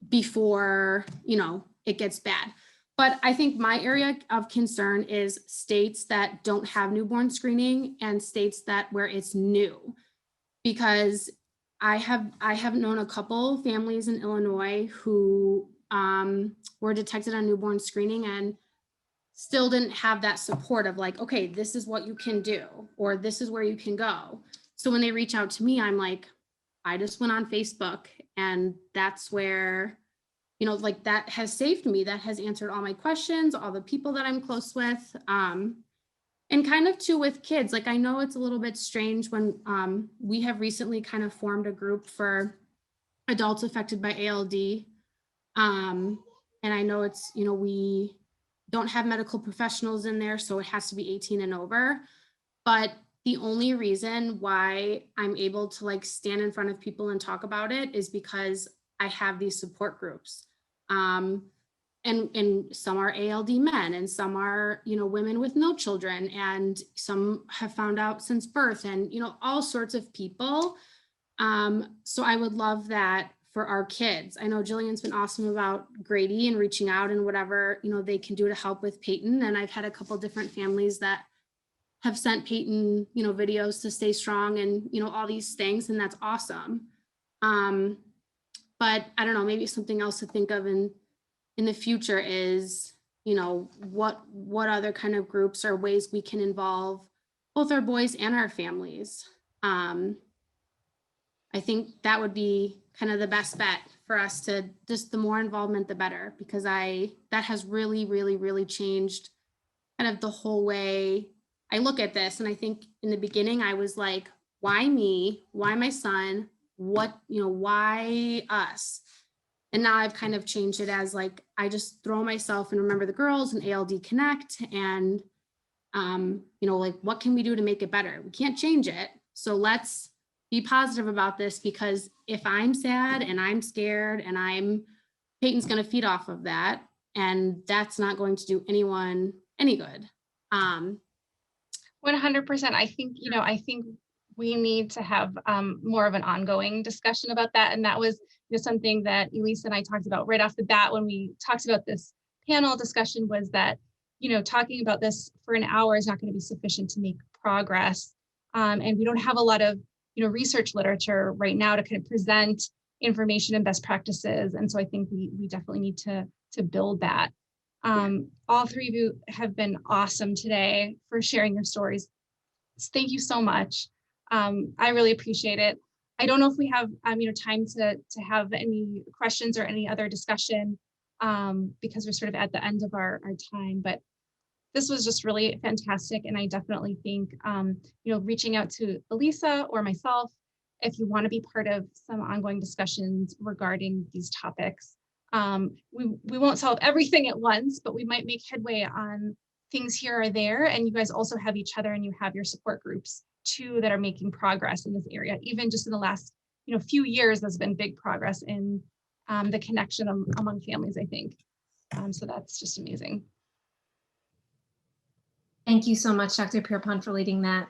before, you know, it gets bad. But I think my area of concern is states that don't have newborn screening and states that where it's new. Because I have known a couple families in Illinois who were detected on newborn screening and still didn't have that support of like, okay, this is what you can do, or this is where you can go. So when they reach out to me, I'm like, I just went on Facebook, and that's where, you know, like that has saved me. That has answered all my questions, all the people that I'm close with. And kind of too with kids, like I know it's a little bit strange when we have recently kind of formed a group for adults affected by ALD. And I know it's, you know, we don't have medical professionals in there, so it has to be 18 and over. But the only reason why I'm able to like stand in front of people and talk about it is because I have these support groups. And some are ALD men, and some are, you know, women with no children, and some have found out since birth, and, you know, all sorts of people. So I would love that for our kids. I know Jillian's been awesome about Grady and reaching out and whatever, you know, they can do to help with Peyton. And I've had a couple different families that have sent Peyton, you know, videos to stay strong and, you know, all these things, and that's awesome. But I don't know, maybe something else to think of in the future is, you know, what other kind of groups or ways we can involve both our boys and our families. I think that would be kind of the best bet for us, to just the more involvement, the better, because that has really, really, really changed kind of the whole way I look at this. And I think in the beginning I was like, why me? Why my son? What, you know, why us? And now I've kind of changed it as like, I just throw myself and Remember the Girls and ALD Connect, and, you know, like, what can we do to make it better? We can't change it. So let's be positive about this, because if I'm sad and I'm scared and Peyton's going to feed off of that, and that's not going to do anyone any good. 100%. I think, you know, I think we need to have more of an ongoing discussion about that. And that was, you know, something that Elisa and I talked about right off the bat when we talked about this panel discussion, was that, you know, talking about this for an hour is not going to be sufficient to make progress. And we don't have a lot of, you know, research literature right now to kind of present information and best practices. And so I think we definitely need to build that. All three of you have been awesome today for sharing your stories. Thank you so much. I really appreciate it. I don't know if we have you know, time to have any questions or any other discussion, because we're sort of at the end of our time, but this was just really fantastic. And I definitely think, you know, reaching out to Elisa or myself, if you want to be part of some ongoing discussions regarding these topics. We won't solve everything at once, but we might make headway on things here or there. And you guys also have each other, and you have your support groups too that are making progress in this area. Even just in the last, you know, few years, there's been big progress in the connection among families, I think. So that's just amazing. Thank you so much, Dr. Pierpont, for leading that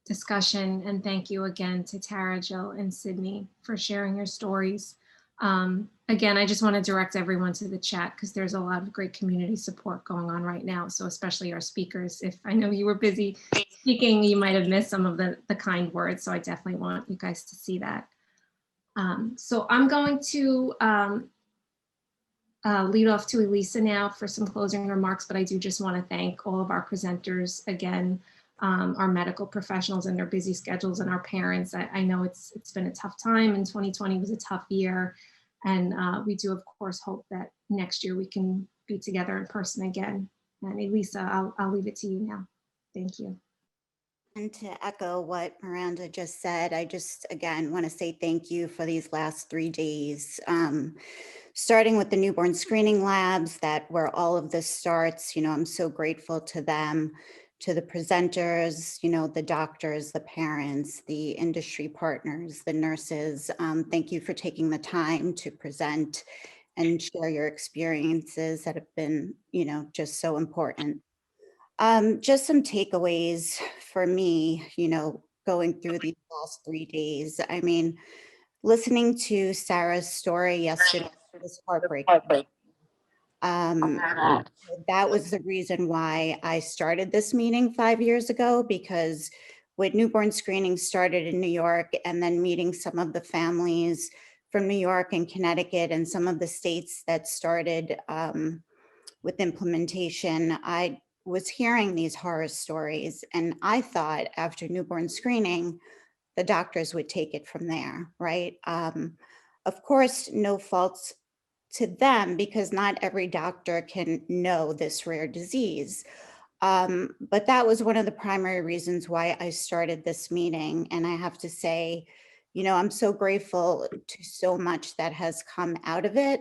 discussion. And thank you again to Tara, Jill, and Sydney for sharing your stories. Again, I just want to direct everyone to the chat, because there's a lot of great community support going on right now. So especially our speakers, if I know you were busy speaking, you might have missed some of the kind words. So I definitely want you guys to see that. So I'm going to lead off to Elisa now for some closing remarks, but I do just want to thank all of our presenters again, our medical professionals and their busy schedules, and our parents. I know it's been a tough time, and 2020 was a tough year. And we do, of course, hope that next year we can be together in person again. And Elisa, I'll leave it to you now. Thank you. And to echo what Miranda just said, I just, again, want to say thank you for these last 3 days. Starting with the newborn screening labs, that where all of this starts, I'm so grateful to them, to the presenters, the doctors, the parents, the industry partners, the nurses. Thank you for taking the time to present and share your experiences that have been, just so important. Just some takeaways for me, going through these last 3 days. I mean, listening to Sarah's story yesterday was heartbreaking. That was the reason why I started this meeting 5 years ago, because when newborn screening started in New York, and then meeting some of the families from New York and Connecticut and some of the states that started with implementation, I was hearing these horror stories, and I thought after newborn screening, the doctors would take it from there, right? Of course, no faults to them, because not every doctor can know this rare disease. But that was one of the primary reasons why I started this meeting. And I have to say, I'm so grateful to so much that has come out of it.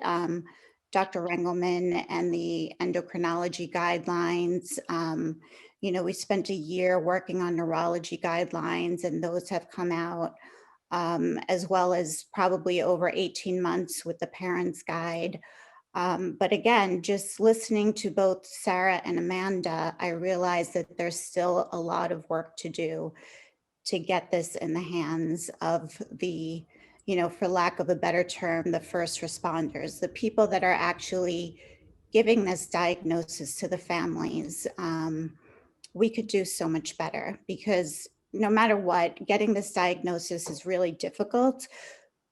Dr. Rengelman and the endocrinology guidelines. We spent a year working on neurology guidelines, and those have come out, as well as probably over 18 months with the Parents Guide. But again, just listening to both Sarah and Amanda, I realized that there's still a lot of work to do to get this in the hands of the, for lack of a better term, the first responders, the people that are actually giving this diagnosis to the families. We could do so much better, because no matter what, getting this diagnosis is really difficult,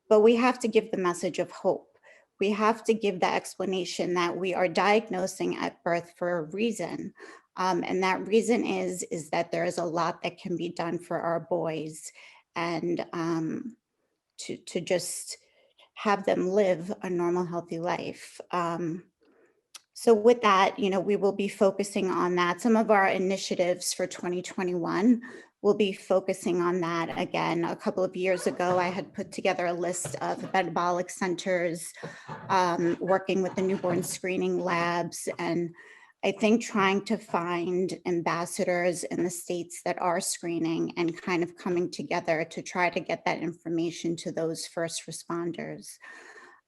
but we have to give the message of hope. We have to give the explanation that we are diagnosing at birth for a reason. And that reason is that there is a lot that can be done for our boys, and to just have them live a normal, healthy life. So with that, we will be focusing on that. Some of our initiatives for 2021 will be focusing on that. Again, a couple of years ago, I had put together a list of metabolic centers, working with the newborn screening labs, and I think trying to find ambassadors in the states that are screening and kind of coming together to try to get that information to those first responders.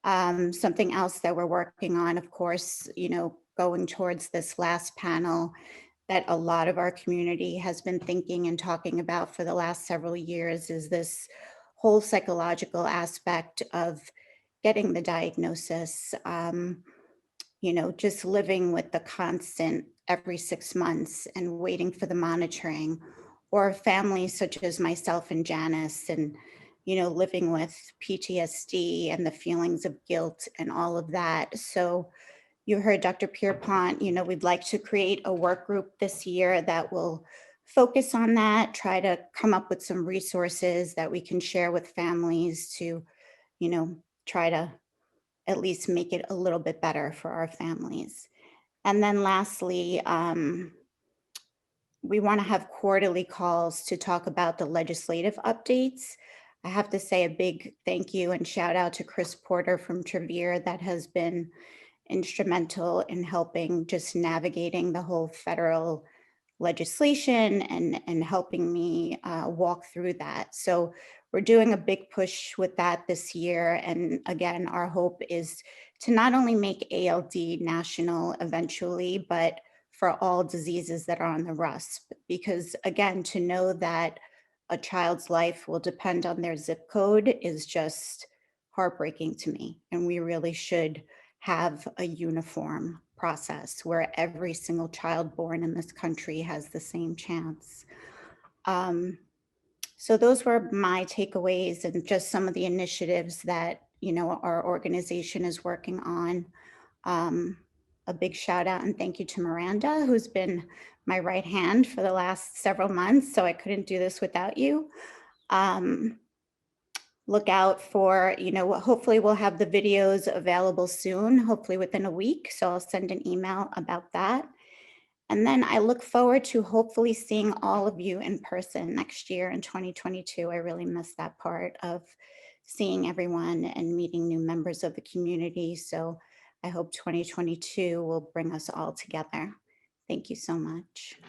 Something else that we're working on, of course, going towards this last panel that a lot of our community has been thinking and talking about for the last several years, is this whole psychological aspect of getting the diagnosis. Just living with the constant every 6 months and waiting for the monitoring, or families such as myself and Janice, and living with PTSD and the feelings of guilt and all of that. So you heard Dr. Pierpont, we'd like to create a work group this year that will focus on that, try to come up with some resources that we can share with families to, try to at least make it a little bit better for our families. And then lastly, we want to have quarterly calls to talk about the legislative updates. I have to say a big thank you and shout out to Chris Porter from Trevere, that has been instrumental in helping just navigating the whole federal legislation and helping me walk through that. So we're doing a big push with that this year. And again, our hope is to not only make ALD national eventually, but for all diseases that are on the RUSP. Because again, to know that a child's life will depend on their zip code is just heartbreaking to me. And we really should have a uniform process where every single child born in this country has the same chance. So those were my takeaways and just some of the initiatives that, our organization is working on. A big shout out and thank you to Miranda, who's been my right hand for the last several months. So I couldn't do this without you. Look out for, hopefully we'll have the videos available soon, hopefully within a week. So I'll send an email about that. And then I look forward to hopefully seeing all of you in person next year in 2022. I really miss that part of seeing everyone and meeting new members of the community. So I hope 2022 will bring us all together. Thank you so much.